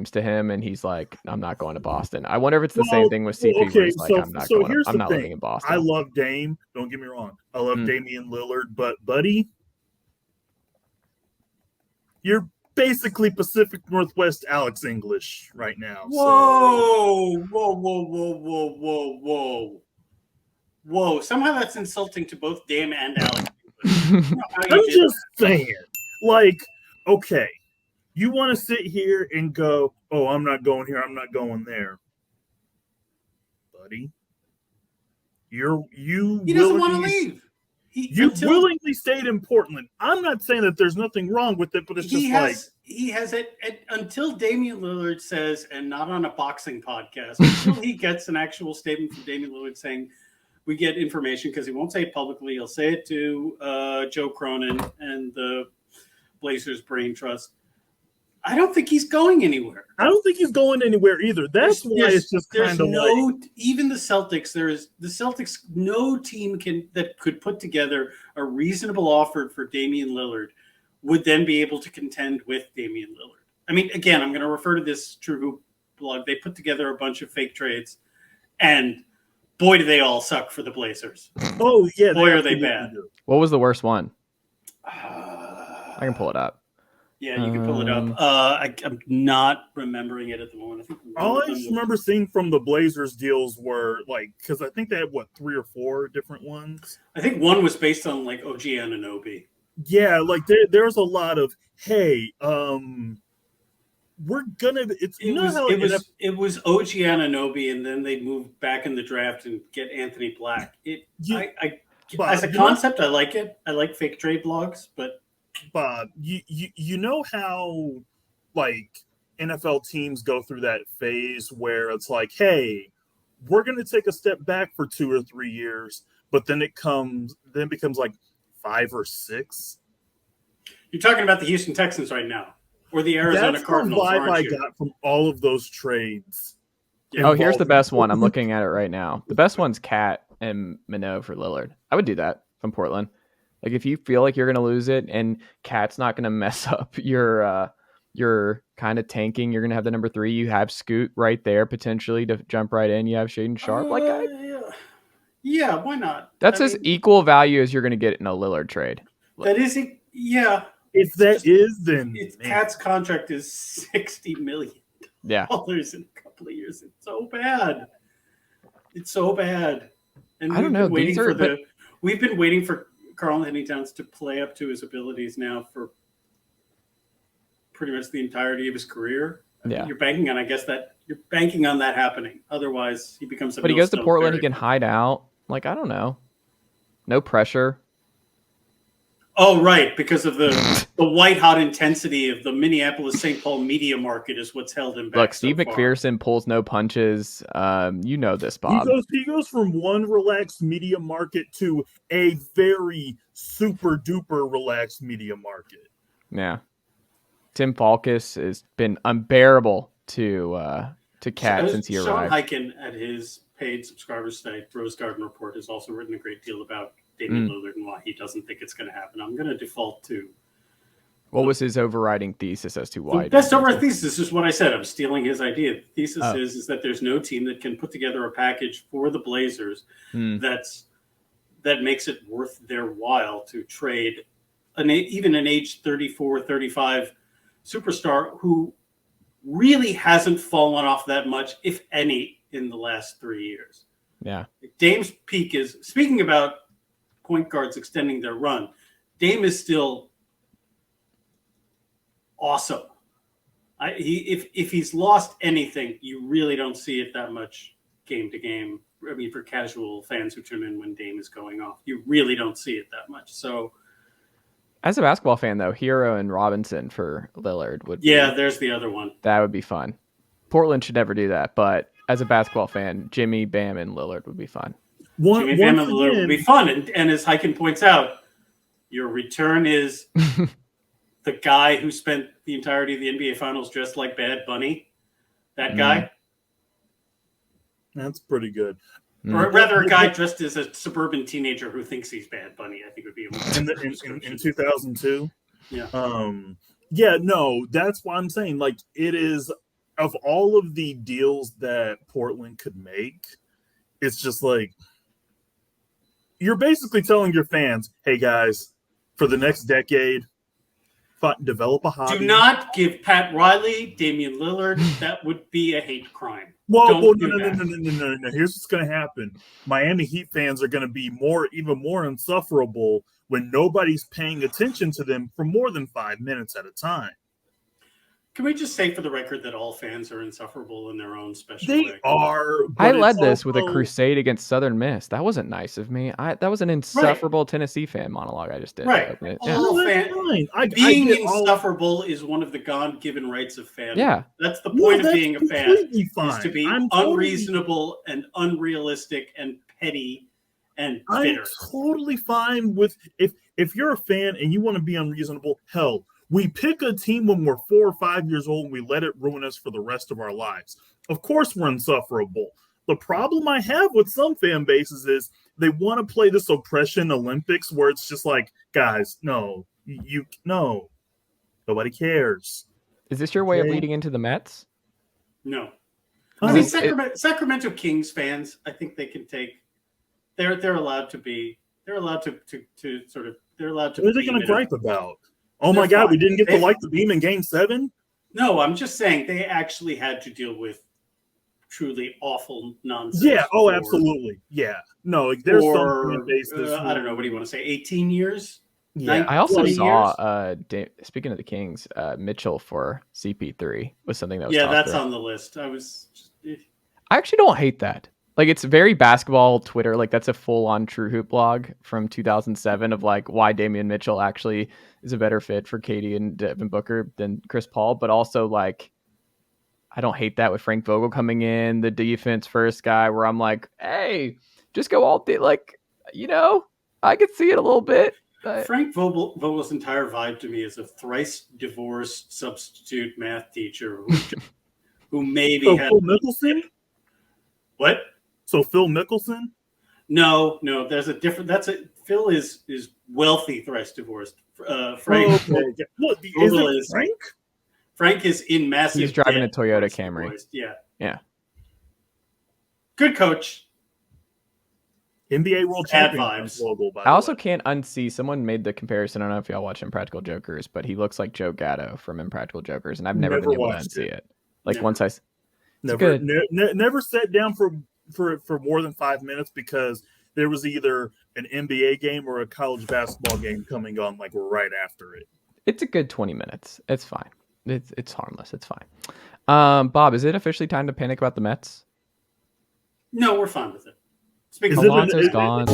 dreams to him, and he's like, I'm not going to Boston. I wonder if it's the same thing with CP. Okay, where he's like, I'm not living in Boston. I love Dame. Don't get me wrong. I love Damian Lillard, but buddy, you're basically Pacific Northwest Alex English right now. Whoa. Somehow that's insulting to both Dame and Alex. I'm just saying, like, okay, you want to sit here and go, oh, I'm not going here, I'm not going there. Buddy, he doesn't want to leave. Willingly stayed in Portland. I'm not saying that there's nothing wrong with it, but it's he has it until Damian Lillard says, and not on a boxing podcast, until he gets an actual statement from Damian Lillard saying, we get information, because he won't say it publicly. He'll say it to Joe Cronin and the Blazers Brain Trust. I don't think he's going anywhere. I don't think he's going anywhere either. That's why it's just kind of like... Even the Celtics, no team that could put together a reasonable offer for Damian Lillard would then be able to contend with Damian Lillard. I mean, again, I'm going to refer to this True Hoop blog. They put together a bunch of fake trades, and boy, do they all suck for the Blazers. Oh, yeah. Boy, are they bad. What was the worst one? I can pull it up. Yeah, you can pull it up. I'm not remembering it at the moment. All I just remember seeing from the Blazers deals were, like, because I think they had, 3 or 4 different ones? I think one was based on, like, OG Anunoby. Yeah, like, there's a lot of, hey, we're gonna. It was OG Anunoby, and then they moved back in the draft and get Anthony Black. As a concept, I like it. I like fake trade blogs, but Bob, you know how like NFL teams go through that phase where it's like, hey, we're gonna take a step back for 2 or 3 years, but then it becomes like 5 or 6. You're talking about the Houston Texans right now. Or the Arizona Cardinals. That's the vibe I got from all of those trades. Yeah. Oh, here's the best one. I'm looking at it right now. The best one's Cat and Minot for Lillard. I would do that from Portland. Like, if you feel like you're going to lose it and Cat's not going to mess up your kind of tanking, you're going to have the number 3. You have Scoot right there potentially to jump right in. You have Shaden Sharp. Yeah, why not? That's as equal value as you're going to get in a Lillard trade. That is, yeah. If that is, then Cat's contract is $60 million in a couple of years. It's so bad. It's so bad. And I don't know. We've been waiting for Karl-Anthony Towns to play up to his abilities now for pretty much the entirety of his career. Yeah, you're banking on that happening. Otherwise, he becomes. But he goes to Portland, he can hide out. Like, I don't know. No pressure. Oh, right, because of the white hot intensity of the Minneapolis-St. Paul media market is what's held him back. Look, Steve McPherson pulls no punches. You know this, Bob. He goes from one relaxed media market to a very super duper relaxed media market. Yeah, Tim Falkus has been unbearable to Cat since he arrived. Sean Hyken at his paid subscribers site, Rose Garden Report, has also written a great deal about Damian Lillard and why he doesn't think it's going to happen. I'm going to default to. What was his overriding thesis as to why? The best overriding thesis is what I said. I'm stealing his idea. The thesis is that there's no team that can put together a package for the Blazers that makes it worth their while to trade even an age 34, 35 superstar who really hasn't fallen off that much, if any, in the last 3 years. Yeah. Dame's peak is, speaking about point guards extending their run, Dame is still awesome. If he's lost anything, you really don't see it that much game to game. I mean, for casual fans who tune in when Dame is going off, you really don't see it that much. So, as a basketball fan, though, Hero and Robinson for Lillard would. Yeah, there's the other one. That would be fun. Portland should never do that, but as a basketball fan, Jimmy, Bam, and Lillard would be fun. Jimmy, Bam, and Lillard would be fun, and as Hyken points out, your return is the guy who spent the entirety of the NBA Finals dressed like Bad Bunny. That guy. That's pretty good. Or rather, a guy dressed as a suburban teenager who thinks he's Bad Bunny, I think would be in 2002. Yeah. Yeah, no, that's why I'm saying, like, it is of all of the deals that Portland could make, it's just like you're basically telling your fans, "Hey guys, for the next decade, develop a hobby." Do not give Pat Riley, Damian Lillard. That would be a hate crime. Well, Don't no, do no, that. no, no, no, no, no. Here's what's going to happen. Miami Heat fans are going to be even more insufferable when nobody's paying attention to them for more than 5 minutes at a time. Can we just say for the record that all fans are insufferable in their own special They way? are. I but led it's this with a also- crusade against Southern Miss. That wasn't nice of me. That was an insufferable Tennessee fan monologue I just did. Right. Yeah. All No, that's fan- fine. Being get all- insufferable is one of the God-given rights of fandom. Yeah. That's the No, point of that's being a fan, completely fine. is to be I'm totally- unreasonable and unrealistic and petty and I'm bitter. totally fine with if you're a fan and you want to be unreasonable. Hell, we pick a team when we're 4 or 5 years old and we let it ruin us for the rest of our lives. Of course, we're insufferable. The problem I have with some fan bases is they want to play this oppression Olympics where it's just like, guys, no, no, nobody cares. Is this your way of Okay. leading into the Mets? No. Oh, I mean, Sacramento Kings fans, I think they can take. They're allowed to be. They're allowed to sort of. They're allowed to. what are they going to beam it gripe up. about? Oh my They're God, we fine. didn't get to light the beam in Game 7? No, I'm just saying they actually had to deal with truly awful nonsense. Yeah, oh, for- absolutely. Yeah. No, there's some for, fan bases. I don't know. What do you want to say? 18 years? Yeah. I also 20 saw, speaking of the Kings, Mitchell for CP3 was something that was Yeah, tossed that's around. on the list. I was. I actually don't hate that. Like, it's very basketball Twitter. Like, that's a full-on True Hoop blog from 2007 of, like, why Damian Mitchell actually is a better fit for Katie and Devin Booker than Chris Paul. But also, like, I don't hate that with Frank Vogel coming in, the defense first guy, where I'm like, hey, just go all day. Like, I could see it a little bit. Frank Vogel's entire vibe to me is a thrice divorced substitute math teacher who maybe So had Phil Mickelson? what? So Phil Mickelson? No, there's a different. Phil is wealthy thrice divorced. Frank Okay. What, Vogel is it is Frank? Frank is in massive. He's driving debt, a Toyota thrice Camry. divorced. Yeah. Yeah. Good coach. NBA World Bad Champion vibes. logo, by I the also way. can't unsee, someone made the comparison. I don't know if y'all watch Impractical Jokers, but he looks like Joe Gatto from Impractical Jokers, and I've never been able to watched unsee it. it. Like, Never. once I... Never, good. never sat down for more than 5 minutes because there was either an NBA game or a college basketball game coming on like right after it. It's a good 20 minutes. It's fine. It's harmless. It's fine. Bob, is it officially time to panic about the Mets? No, we're fine with it. Speaking Is of it Alonso's is it- gone.